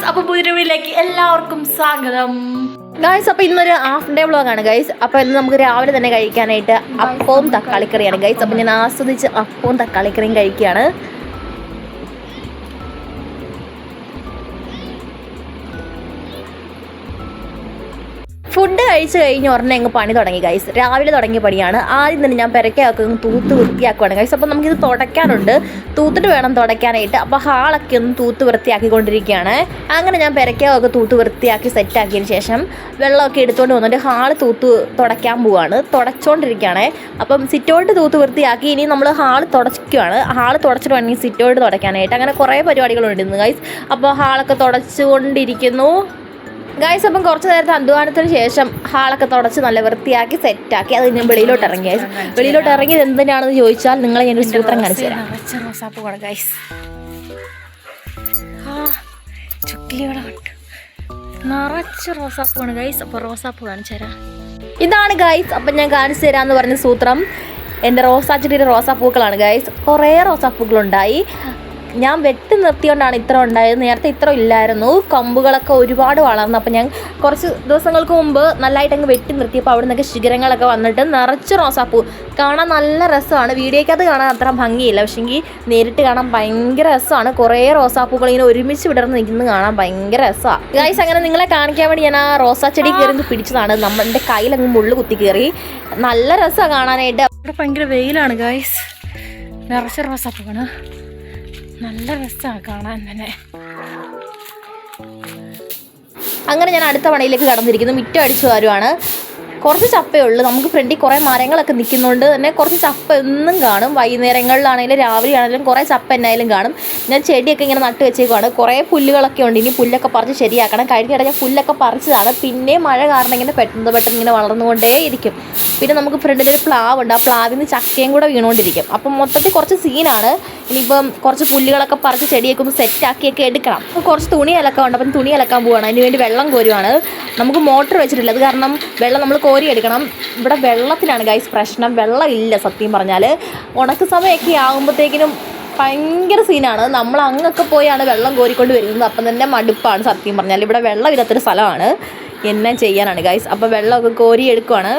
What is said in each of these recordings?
അപ്പോൾ പുതിയ വീഡിയോയിലേക്ക് എല്ലാവർക്കും സ്വാഗതം. ഗൈസ്, അപ്പോൾ ഇന്നൊരു ഹാഫ് ഡേ വ്ളോഗാണ് ഗൈസ്. അപ്പോൾ ഇന്ന് നമുക്ക് രാവിലെ തന്നെ കഴിക്കാനായിട്ട് അപ്പവും തക്കാളിക്കറിയാണ് ഗൈസ്. അപ്പോൾ ഞാൻ ആസ്വദിച്ച് അപ്പവും തക്കാളിക്കറിയും കഴിക്കുകയാണ്. ഫുഡ് കഴിച്ച് കഴിഞ്ഞ് ഉടനെ അങ്ങ് പണി തുടങ്ങി ഗൈസ്. രാവിലെ തുടങ്ങിയ പണിയാണ്. ആദ്യം തന്നെ ഞാൻ പെരക്കയൊക്കെ തൂത്ത് വൃത്തിയാക്കുവാണ് ഗൈസ്. അപ്പോൾ നമുക്കിത് തുടയ്ക്കാനുണ്ട്, തൂത്തിട്ട് വേണം തുടയ്ക്കാനായിട്ട്. അപ്പോൾ ഹാളൊക്കെ ഒന്ന് തൂത്ത് വൃത്തിയാക്കിക്കൊണ്ടിരിക്കുകയാണ്. അങ്ങനെ ഞാൻ പെരക്കയൊക്കെ തൂത്ത് വൃത്തിയാക്കി സെറ്റാക്കിയതിന് ശേഷം വെള്ളമൊക്കെ എടുത്തുകൊണ്ട് വന്നിട്ട് ഹാള് തുടയ്ക്കാൻ പോവുകയാണ്. തുടച്ചുകൊണ്ടിരിക്കുകയാണ്. അപ്പം സിറ്റൗട്ട് തൂത്ത് വൃത്തിയാക്കി ഇനി നമ്മൾ ഹാള് തുടയ്ക്കുകയാണ്. ഹാള് തുടച്ചിട്ട് വേണമെങ്കിൽ സിറ്റൗട്ട് തുടയ്ക്കാനായിട്ട്. അങ്ങനെ കുറേ പരിപാടികളുണ്ട് ഇന്ന് ഗൈസ്. അപ്പോൾ ഹാളൊക്കെ തുടച്ചുകൊണ്ടിരിക്കുന്നു ഗൈസ്. അപ്പം കുറച്ച് നേരത്തെ അധ്വാനത്തിന് ശേഷം ഹാളൊക്കെ തുടച്ച് നല്ല വൃത്തിയാക്കി സെറ്റാക്കി അത് ഞാൻ വെളിയിലോട്ട് ഇറങ്ങി ഗൈസ്. വെളിയിലോട്ട് ഇറങ്ങിയത് എന്തിനാണെന്ന് ചോദിച്ചാൽ നിങ്ങളെ ഞാനൊരു സൂത്രം കാണിച്ചു തരാം. റോസാപ്പൂവാണ് ഗൈസ്. ചുക്കിലികളുണ്ട്, നിറച്ച് റോസാപ്പൂവാണ് ഗൈസ്. അപ്പോൾ റോസാപ്പൂ കാണിച്ചു തരാം. ഇതാണ് ഗൈസ്. അപ്പം ഞാൻ കാണിച്ചു തരാമെന്ന് പറഞ്ഞ സൂത്രം എൻ്റെ റോസാച്ചെടിയുടെ റോസാപ്പൂക്കളാണ് ഗൈസ്. കുറേ റോസാപ്പൂക്കളുണ്ടായി. ഞാൻ വെട്ടി നിർത്തിയോണ്ടാണ് ഇത്ര ഉണ്ടായത്. നേരത്തെ ഇത്ര ഇല്ലായിരുന്നു. കമ്പുകളൊക്കെ ഒരുപാട് വളർന്നു. അപ്പോൾ ഞാൻ കുറച്ച് ദിവസങ്ങൾക്ക് മുമ്പ് നല്ലതായിട്ട് അങ്ങ് വെട്ടി നിർത്തിയപ്പോൾ അവിടെ നിന്നൊക്കെ ശിഖരങ്ങളൊക്കെ വന്നിട്ട് നിറച്ച് റോസാപ്പൂ. കാണാൻ നല്ല രസമാണ്. വീഡിയോയ്ക്കകത്ത് കാണാൻ അത്ര ഭംഗിയില്ല, പക്ഷേങ്കിൽ നേരിട്ട് കാണാൻ ഭയങ്കര രസമാണ്. കുറേ റോസാപ്പൂക്കൾ ഇങ്ങനെ ഒരുമിച്ച് വിടർന്ന് നിൽക്കുന്നത് കാണാൻ ഭയങ്കര രസമാണ് ഗൈസ്. അങ്ങനെ നിങ്ങളെ കാണിക്കാൻ വേണ്ടി ഞാൻ ആ റോസാ ചെടി കയറി പിടിച്ചതാണ്. നമ്മുടെ കയ്യിലങ്ങ് മുള്ളു കുത്തി കയറി. നല്ല രസമാണ് കാണാനായിട്ട്. അവിടെ ഭയങ്കര വെയിലാണ് ഗൈസ്. നിറച്ച് റോസാപ്പൂവാണ്. നല്ല രസമാണ് കാണാൻ തന്നെ. അങ്ങനെ ഞാൻ അടുത്ത പണിയിലേക്ക് കടന്നിരിക്കുന്നു. മുറ്റം അടിച്ചു വരുവാണ്. കുറച്ച് ചപ്പയേ ഉള്ളൂ. നമുക്ക് ഫ്രണ്ടിൽ കുറേ മരങ്ങളൊക്കെ നിൽക്കുന്നതുകൊണ്ട് തന്നെ കുറച്ച് ചപ്പ എന്നും കാണും. വൈകുന്നേരങ്ങളിലാണെങ്കിലും രാവിലെ ആണെങ്കിലും കുറേ ചപ്പ എന്നായാലും കാണും. ഞാൻ ചെടിയൊക്കെ ഇങ്ങനെ നട്ട് വെച്ചേക്കുവാണ്. കുറേ പുല്ലുകളൊക്കെ ഉണ്ട്. ഇനി പുല്ലൊക്കെ പറിച്ച് ശരിയാക്കണം. കഴിഞ്ഞിടയിൽ ഞാൻ പുല്ലൊക്കെ പറിച്ചതാണ്. പിന്നെ മഴ കാരണം ഇങ്ങനെ പെട്ടെന്ന് ഇങ്ങനെ വളർന്നുകൊണ്ടേ ഇരിക്കും. പിന്നെ നമുക്ക് ഫ്രണ്ടിലൊരു പ്ലാവുണ്ട്. ആ പ്ലാവിൽ നിന്ന് ചക്കയും കൂടെ വീണുകൊണ്ടിരിക്കും. അപ്പം മൊത്തത്തിൽ കുറച്ച് സീനാണ്. ഇനിയിപ്പം കുറച്ച് പുല്ലുകളൊക്കെ പറിച്ച് ചെടിയൊക്കെ ഒന്ന് സെറ്റാക്കിയൊക്കെ എടുക്കണം. കുറച്ച് തുണി അലക്കാൻ ഉണ്ട്. അപ്പം തുണി അലക്കാൻ പോവുകയാണ്. അതിന് വേണ്ടി വെള്ളം കോരുവാണ്. നമുക്ക് മോട്ടർ വെച്ചിട്ടില്ല. അത് കാരണം വെള്ളം നമ്മൾ കോരി എടുക്കണം. ഇവിടെ വെള്ളത്തിനാണ് ഗൈസ് പ്രശ്നം. വെള്ളം ഇല്ല സത്യം പറഞ്ഞാൽ. ഉണക്ക് സമയമൊക്കെ ആകുമ്പോഴത്തേക്കിനും ഭയങ്കര സീനാണ്. നമ്മൾ അങ്ങൊക്കെ പോയാണ് വെള്ളം കോരിക്കൊണ്ട് വരുന്നത്. അപ്പം തന്നെ മടുപ്പാണ് സത്യം പറഞ്ഞാൽ. ഇവിടെ വെള്ളം ഇല്ലാത്തൊരു സ്ഥലമാണ്. എന്നാ ചെയ്യാനാണ് ഗൈസ്. അപ്പോൾ വെള്ളമൊക്കെ കോരി എടുക്കുവാണ്.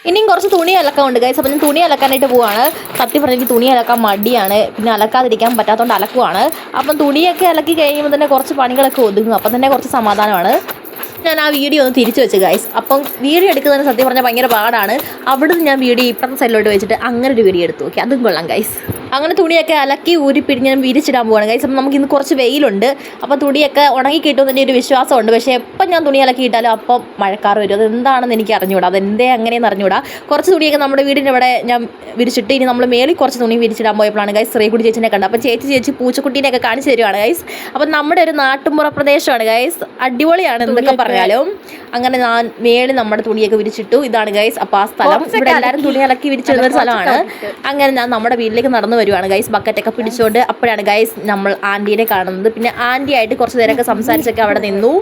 ഇനിയും കുറച്ച് തുണി അലക്കാൻ ഉണ്ട് ഗൈസ്. അപ്പം ഞാൻ തുണി അലക്കാനായിട്ട് പോവാണ്. സത്യം പറഞ്ഞാൽ എനിക്ക് തുണി അലക്കാൻ മടിയാണ്. പിന്നെ അലക്കാതിരിക്കാൻ പറ്റാത്തതുകൊണ്ട് അലക്കുവാണ്. അപ്പം തുണിയൊക്കെ അലക്കി കഴിയുമ്പോൾ തന്നെ കുറച്ച് പണികളൊക്കെ ഒതുങ്ങും. അപ്പം തന്നെ കുറച്ച് സമാധാനമാണ്. ഞാൻ ആ വീഡിയോ ഒന്ന് തിരിച്ചു വെച്ച് ഗൈസ്. അപ്പം വീഡിയോ എടുക്കുന്നതിന് സത്യം പറഞ്ഞാൽ ഭയങ്കര പാടാണ്. അവിടുന്ന് ഞാൻ വീഡിയോ ഇപ്പുറത്തെ സൈഡിലോട്ട് വെച്ചിട്ട് അങ്ങനെ ഒരു വീഡിയോ എടുത്തു നോക്കി. അതും കൊള്ളാം ഗൈസ്. അങ്ങനെ തുണിയൊക്കെ അലക്കി ഊരിപ്പിടിഞ്ഞ് ഞാൻ വിരിച്ചിടാൻ പോവാണ് ഗൈസ്. അപ്പം നമുക്ക് ഇന്ന് കുറച്ച് വെയിലുണ്ട്. അപ്പോൾ തുണിയൊക്കെ ഉണങ്ങി കിട്ടുമെന്ന് തന്നെ ഒരു വിശ്വാസമുണ്ട്. പക്ഷേ എപ്പം ഞാൻ തുണി അലക്കിയിട്ടാലും അപ്പം മഴക്കാറ് വരും. അതെന്താണെന്ന് എനിക്ക് അറിഞ്ഞുകൂടാ. അതെന്തേ അങ്ങനെയെന്ന് അറിഞ്ഞുകൂടാ. കുറച്ച് തുണിയൊക്കെ നമ്മുടെ വീടിൻ്റെ ഇവിടെ ഞാൻ വിരിച്ചിട്ട് ഇനി നമ്മൾ മേളിൽ കുറച്ച് തുണി വിരിച്ചിടാൻ പോയപ്പോഴാണ് ഗൈസ് ശ്രീകുട്ടി ചേച്ചിനെ കണ്ടത്. അപ്പം ചേച്ചി പൂച്ചക്കുട്ടീനെയൊക്കെ കാണിച്ചു തരുവാണ് ഗൈസ്. അപ്പം നമ്മുടെ ഒരു നാട്ടുമ്പുറ പ്രദേശമാണ് ഗൈസ്. അടിപൊളിയാണ് എന്തൊക്കെ പറഞ്ഞാലും. അങ്ങനെ ഞാൻ മേളിൽ നമ്മുടെ തുണിയൊക്കെ വിരിച്ചിട്ടു. ഇതാണ് ഗൈസ് അപ്പോൾ ആ സ്ഥലം. ഇവിടെ എല്ലാവരും തുണി അലക്കി വിരിച്ചിടുന്ന ഒരു സ്ഥലമാണ്. അങ്ങനെ ഞാൻ നമ്മുടെ വീട്ടിലേക്ക് നടന്നു വരുവാണ് ഗൈസ്. ബക്കറ്റൊക്കെ പിടിച്ചുകൊണ്ട്. അപ്പോഴാണ് ഗൈസ് നമ്മൾ ആൻറ്റീനെ കാണുന്നത്. പിന്നെ ആൻറ്റിയായിട്ട് കുറച്ച് നേരമൊക്കെ സംസാരിച്ചൊക്കെ അവിടെ നിന്നു.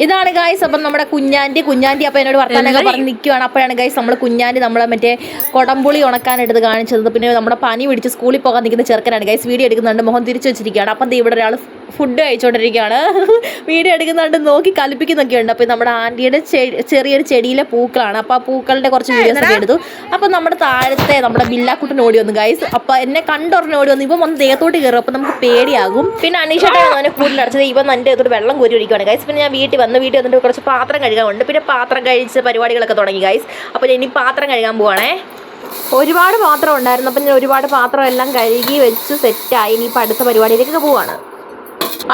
ഇതാണ് ഗൈസ് അപ്പം നമ്മുടെ കുഞ്ഞാൻറ്റി. അപ്പം എന്നോട് വർത്താനൊക്കെ പറഞ്ഞ് നിൽക്കുകയാണ്. അപ്പോഴാണ് ഗൈസ് നമ്മൾ കുഞ്ഞാൻറ്റി നമ്മളെ മറ്റേ കൊടംപുളി ഉണക്കാനെടുത്ത് കാണിച്ചത്. പിന്നെ നമ്മുടെ പനി പിടിച്ച് സ്കൂളിൽ പോകാൻ നിൽക്കുന്ന ചെറുക്കനാണ് ഗൈസ്. വീഡിയോ എടുക്കുന്നുണ്ട്. മുഖം തിരിച്ചു വെച്ചിരിക്കുകയാണ്. അപ്പം ഇവിടെ ഒരാൾ ഫുഡ് കഴിച്ചുകൊണ്ടിരിക്കുകയാണ്. വീഡിയോ എടുക്കുന്നുണ്ട്. നോക്കി കലിപ്പിക്കുന്നൊക്കെ ഉണ്ട്. അപ്പോൾ നമ്മുടെ ആൻറ്റിയുടെ ചെറിയൊരു ചെടിയിലെ പൂക്കളാണ്. അപ്പോൾ ആ പൂക്കളുടെ കുറച്ച് വീഡിയോസ് ഒക്കെ എടുത്തു. അപ്പോൾ നമ്മുടെ താഴത്തെ നമ്മുടെ ബില്ലാക്കുട്ടൻ ഓടി വന്നു ഗൈസ്. അപ്പോൾ എന്നെ കണ്ടോറിന് ഓടി വന്നു. ഇപ്പം വന്ന് ദേഹത്തോട്ട് കയറും. അപ്പോൾ നമുക്ക് പേടിയാകും. പിന്നെ അനീഷേട്ടാണ് അവനെ കൂടുതലടച്ചത്. ഇവൻ എൻ്റെ ദേഹത്തോട്ട് വെള്ളം കോരി ഒഴിക്കുകയാണ് ഗൈസ്. പിന്നെ ഞാൻ വീട്ടിൽ വന്നിട്ട് കുറച്ച് പാത്രം കഴുകാനുണ്ട്. പിന്നെ പാത്രം കഴിച്ച് പരിപാടികളൊക്കെ തുടങ്ങി ഗൈസ്. അപ്പോൾ ഇനി പാത്രം കഴുകാൻ പോവാണേ. ഒരുപാട് പാത്രം ഉണ്ടായിരുന്നു. അപ്പം ഞാൻ ഒരുപാട് പാത്രം എല്ലാം കഴുകി വെച്ച് സെറ്റായി. ഇനിയിപ്പോൾ അടുത്ത പരിപാടിയിലേക്കൊക്കെ പോവാണ്.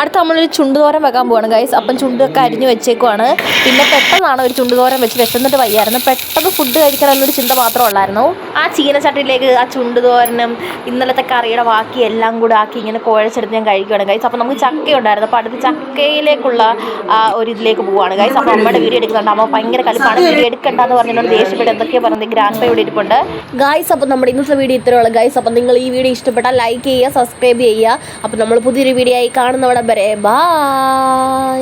അടുത്ത നമ്മളൊരു ചുണ്ടുതോരൻ വെക്കാൻ പോവാണ് ഗൈസ്. അപ്പം ചുണ്ടൊക്കെ അരിഞ്ഞ് വെച്ചേക്കുവാണ്. പിന്നെ പെട്ടെന്നാണ് ഒരു ചുണ്ടുതോരൻ വെച്ച് വിശന്നിട്ട് വയ്യായിരുന്നു. പെട്ടെന്ന് ഫുഡ് കഴിക്കണം എന്നൊരു ചിന്ത മാത്രം ഉള്ളായിരുന്നു. ആ ചീനച്ചട്ടിയിലേക്ക് ആ ചുണ്ടുതോരനും ഇന്നലത്തെ കറിയുടെ ബാക്കി എല്ലാം കൂടെ ആക്കി ഇങ്ങനെ കുഴച്ചെടുത്ത് ഞാൻ കഴിക്കുകയാണ് ഗൈസ്. അപ്പം നമുക്ക് ചക്ക ഉണ്ടായിരുന്നു. അപ്പോൾ അടുത്ത് ചക്കയിലേക്കുള്ള ഒരു ഇതിലേക്ക് പോവുകയാണ് ഗൈസ്. അപ്പോൾ അമ്മയുടെ വീഡിയോ എടുക്കുന്നുണ്ട്. അമ്മ ഭയങ്കര കലിപ്പാണ്. വീഡിയോ എടുക്കണ്ടെന്ന് പറഞ്ഞിട്ടുണ്ട്. ദേഷ്യപ്പെട്ട് എന്തൊക്കെയാണ് പറഞ്ഞത്. ഗ്രാൻഡ് പൈ ഇവിടെ ഇരിപ്പുണ്ട് ഗൈസ്. അപ്പം നമ്മുടെ ഇന്നത്തെ വീഡിയോ ഇത്രയുള്ള ഗൈസ്. അപ്പം നിങ്ങൾ ഈ വീഡിയോ ഇഷ്ടപ്പെട്ടാൽ ലൈക്ക് ചെയ്യുക, സബ്സ്ക്രൈബ് ചെയ്യുക. അപ്പം നമ്മൾ പുതിയൊരു വീഡിയോ ആയി കാണുന്നവിടെ വരെ ബൈ.